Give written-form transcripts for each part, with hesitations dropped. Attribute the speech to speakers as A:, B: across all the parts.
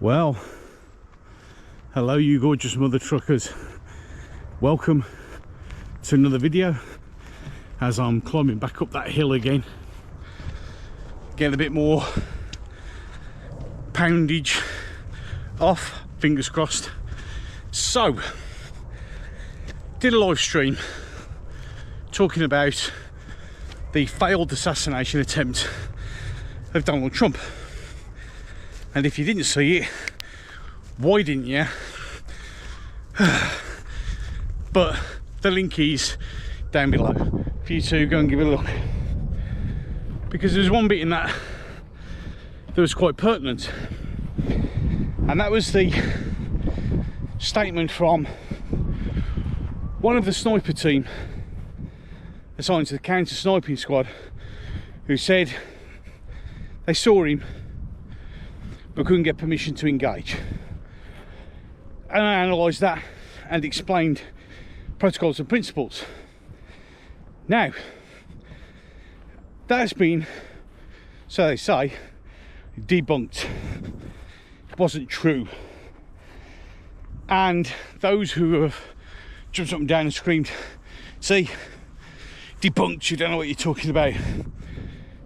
A: Well, hello you gorgeous mother truckers. Welcome to another video as I'm climbing back up that hill again. Getting a bit more poundage off, fingers crossed. So, did a live stream talking about the failed assassination attempt of Donald Trump. And if you didn't see it, why didn't you? But the link is down below for you to go and give it a look, because there's one bit in that that was quite pertinent, and that was the statement from one of the sniper team assigned to the counter sniping squad, who said they saw him but couldn't get permission to engage. And I analysed that and explained protocols and principles. Now, that has been, so they say, debunked. It wasn't true. And those who have jumped up and down and screamed, "See, debunked, you don't know what you're talking about,"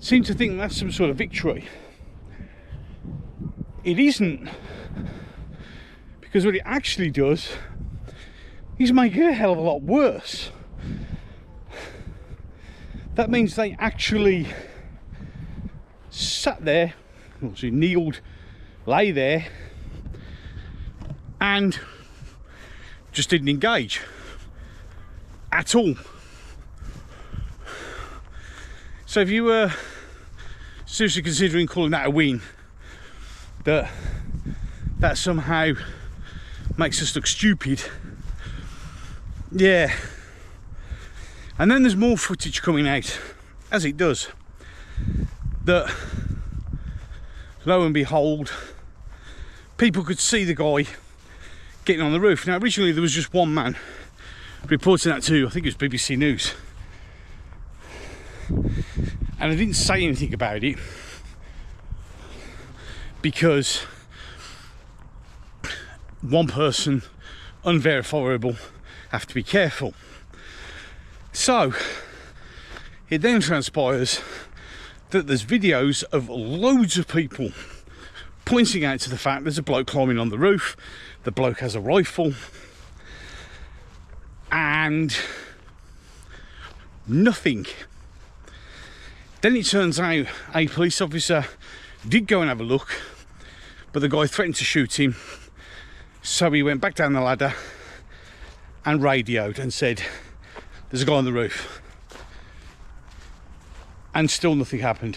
A: seem to think that's some sort of victory. It isn't, because what it actually does is make it a hell of a lot worse. That means they actually sat there, obviously kneeled, lay there, and just didn't engage at all. So if you were seriously considering calling that a win, that somehow makes us look stupid, yeah. And then there's more footage coming out, as it does, that lo and behold, people could see the guy getting on the roof. Now originally there was just one man reporting that to, I think it was BBC News, and I didn't say anything about it because one person, unverifiable, have to be careful. So it then transpires that there's videos of loads of people pointing out to the fact there's a bloke climbing on the roof, the bloke has a rifle, and nothing. Then it turns out a police officer did go and have a look, but the guy threatened to shoot him, so he went back down the ladder and radioed and said there's a guy on the roof, and still nothing happened.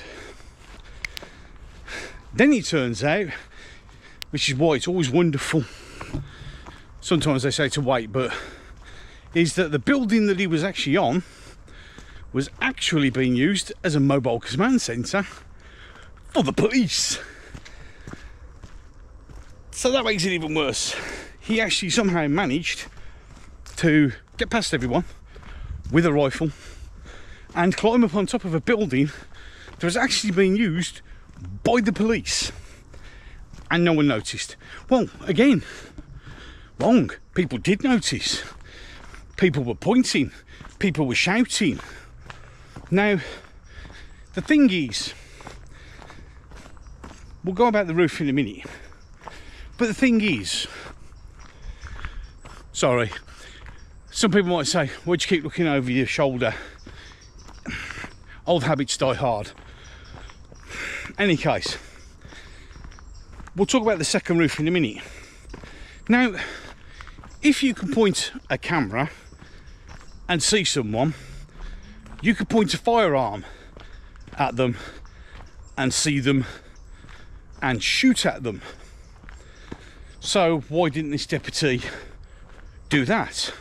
A: Then it turns out, which is why it's always wonderful, sometimes they say to wait, but is that the building that he was actually on was actually being used as a mobile command centre for the police. So that makes it even worse. He actually somehow managed to get past everyone with a rifle and climb up on top of a building that was actually being used by the police, and no one noticed. Well, again, wrong. People did notice. People were pointing, people were shouting. Now, the thing is, we'll go about the roof in a minute, but the thing is, sorry, some people might say, why'd you keep looking over your shoulder? Old habits die hard. Any case, we'll talk about the second roof in a minute. Now, if you can point a camera and see someone, you could point a firearm at them and see them and shoot at them. So why didn't this deputy do that?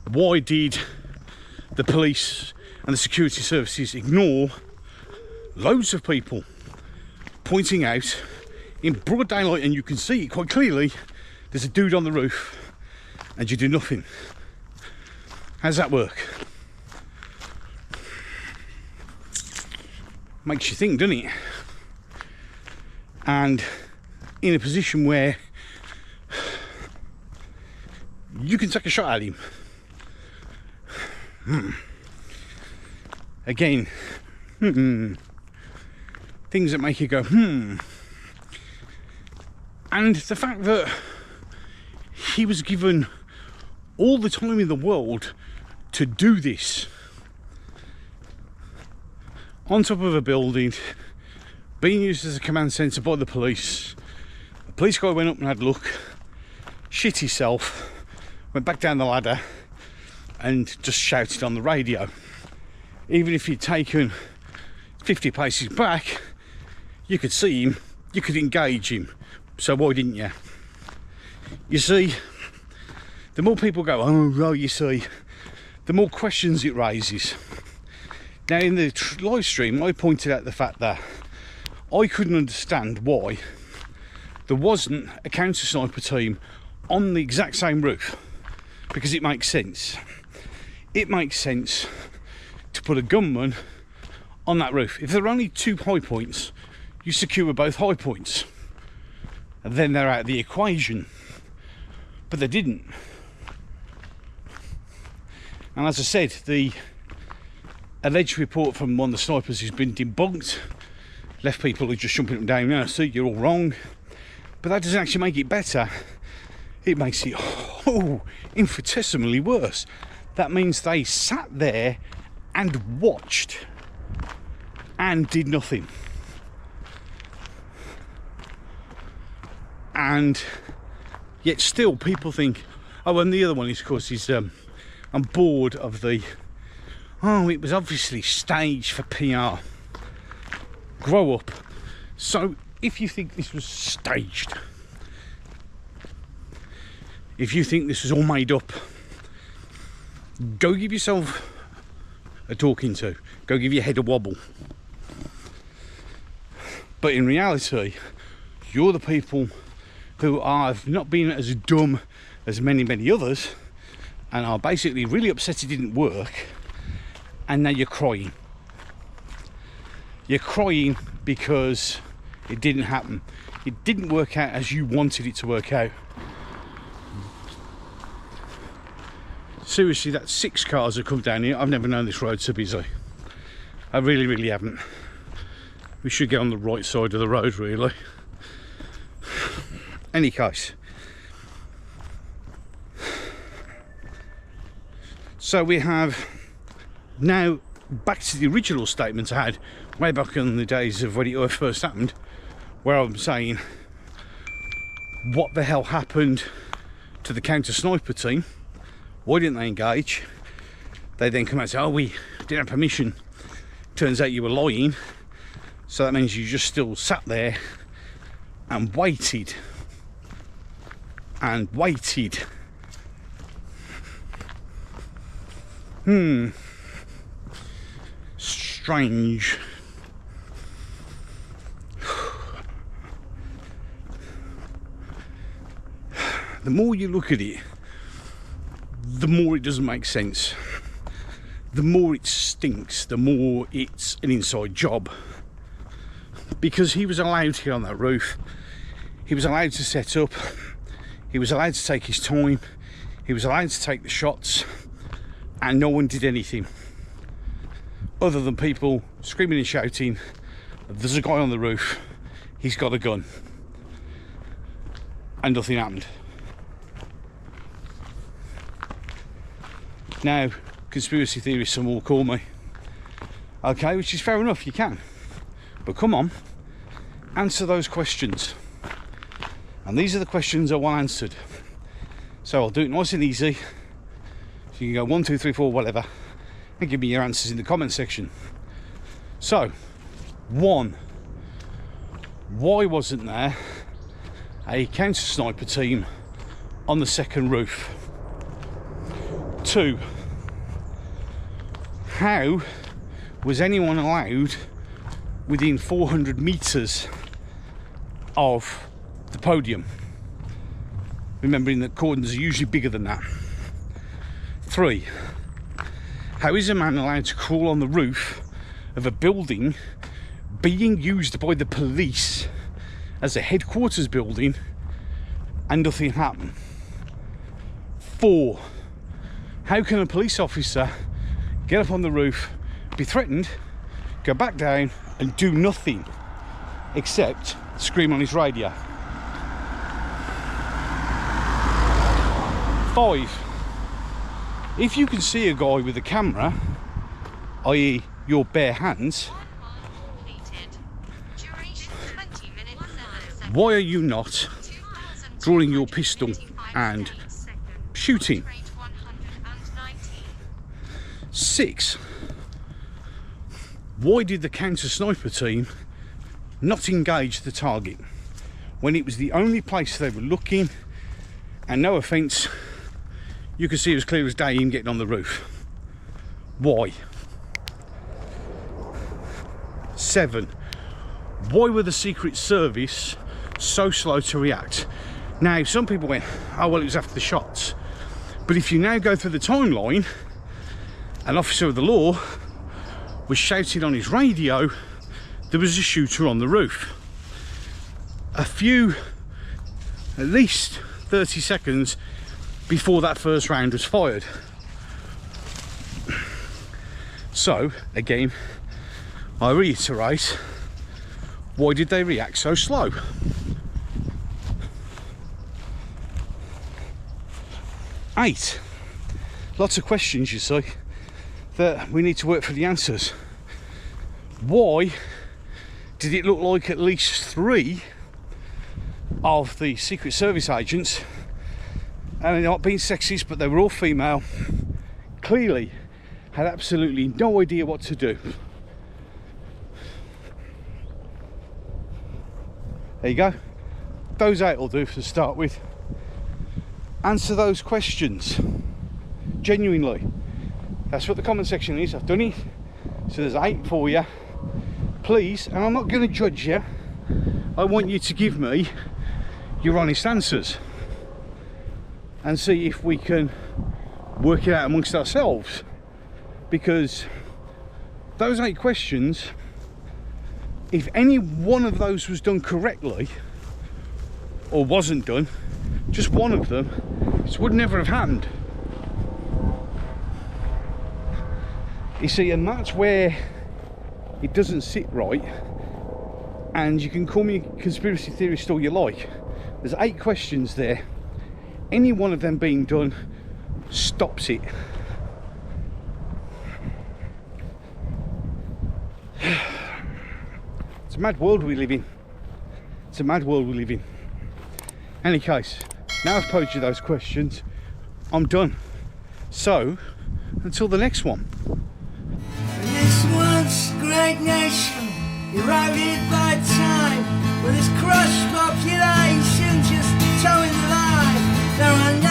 A: Why did the police and the security services ignore loads of people pointing out in broad daylight, and you can see it quite clearly, there's a dude on the roof, and you do nothing? How's that work? Makes you think, doesn't it? And in a position where you can take a shot at him. Again, things that make you go, And the fact that he was given all the time in the world to do this, on top of a building, being used as a command centre by the police. The police guy went up and had a look, shit himself, went back down the ladder and just shouted on the radio. Even if he'd taken 50 paces back, you could see him, you could engage him. So why didn't you? You see, the more people go, oh, well, you see, the more questions it raises. Now, in the live stream, I pointed out the fact that I couldn't understand why there wasn't a counter sniper team on the exact same roof, because it makes sense. It makes sense to put a gunman on that roof. If there are only 2 high points, you secure both high points, and then they're out of the equation. But they didn't. And as I said, the alleged report from one of the snipers has been debunked. Left people who are just jumping up and down, no, see, you're all wrong. But that doesn't actually make it better. It makes it infinitesimally worse. That means they sat there and watched and did nothing. And yet still people think, oh, and the other one is, of course, is I'm bored of the, it was obviously staged for PR. Grow up. So if you think this was staged, if you think this was all made up, go give yourself a talking to. Go give your head a wobble. But in reality, you're the people who have not been as dumb as many others and are basically really upset it didn't work, and now you're crying. You're crying because it didn't happen. It didn't work out as you wanted it to work out. Seriously, that's 6 cars that come down here. I've never known this road so busy. I really haven't. We should get on the right side of the road, really. Any case. So we have now back to the original statement I had way back in the days of when it first happened, where I'm saying, what the hell happened to the counter sniper team? Why didn't they engage? They then come out and say, oh, we didn't have permission. Turns out you were lying. So that means you just still sat there and waited. And waited. Strange. The more you look at it, the more it doesn't make sense. The more it stinks, the more it's an inside job. Because he was allowed to get on that roof. He was allowed to set up. He was allowed to take his time. He was allowed to take the shots. And no one did anything. Other than people screaming and shouting, there's a guy on the roof, he's got a gun. And nothing happened. Now, conspiracy theorists, some will call me. Okay, which is fair enough, you can. But come on, answer those questions. And these are the questions I want answered. So I'll do it nice and easy. So you can go 1, 2, 3, 4, whatever, and give me your answers in the comment section. So, 1, why wasn't there a counter sniper team on the second roof? 2, how was anyone allowed within 400 meters of the podium? Remembering that cordons are usually bigger than that. 3, how is a man allowed to crawl on the roof of a building being used by the police as a headquarters building and nothing happened? 4, how can a police officer get up on the roof, be threatened, go back down and do nothing except scream on his radio? 5, if you can see a guy with a camera, i.e. your bare hands, why are you not drawing your pistol and shooting? 6, why did the counter sniper team not engage the target when it was the only place they were looking, and no offence, you could see it as clear as day him getting on the roof? Why? 7, why were the Secret Service so slow to react? Now, some people went, oh well, it was after the shots, but if you now go through the timeline, an officer of the law was shouting on his radio there was a shooter on the roof. At least 30 seconds before that first round was fired. So, again, I reiterate, why did they react so slow? 8, lots of questions, you see, that we need to work for the answers. Why did it look like at least 3 of the Secret Service agents, and they're not being sexist, but they were all female, clearly had absolutely no idea what to do? There you go. Those 8 will do to start with. Answer those questions genuinely. That's what the comment section is. I've done it. So there's 8 for you. Please, and I'm not going to judge you, I want you to give me your honest answers and see if we can work it out amongst ourselves, because those 8 questions, if any one of those was done correctly or wasn't done, just one of them, this would never have happened. You see, and that's where it doesn't sit right. And you can call me a conspiracy theorist all you like. There's 8 questions there. Any one of them being done stops it. It's a mad world we live in. It's a mad world we live in. Any case, now I've posed you those questions, I'm done. So, until the next one.
B: This once great nation, eroded by time, with its crushed population just towing the line. There are no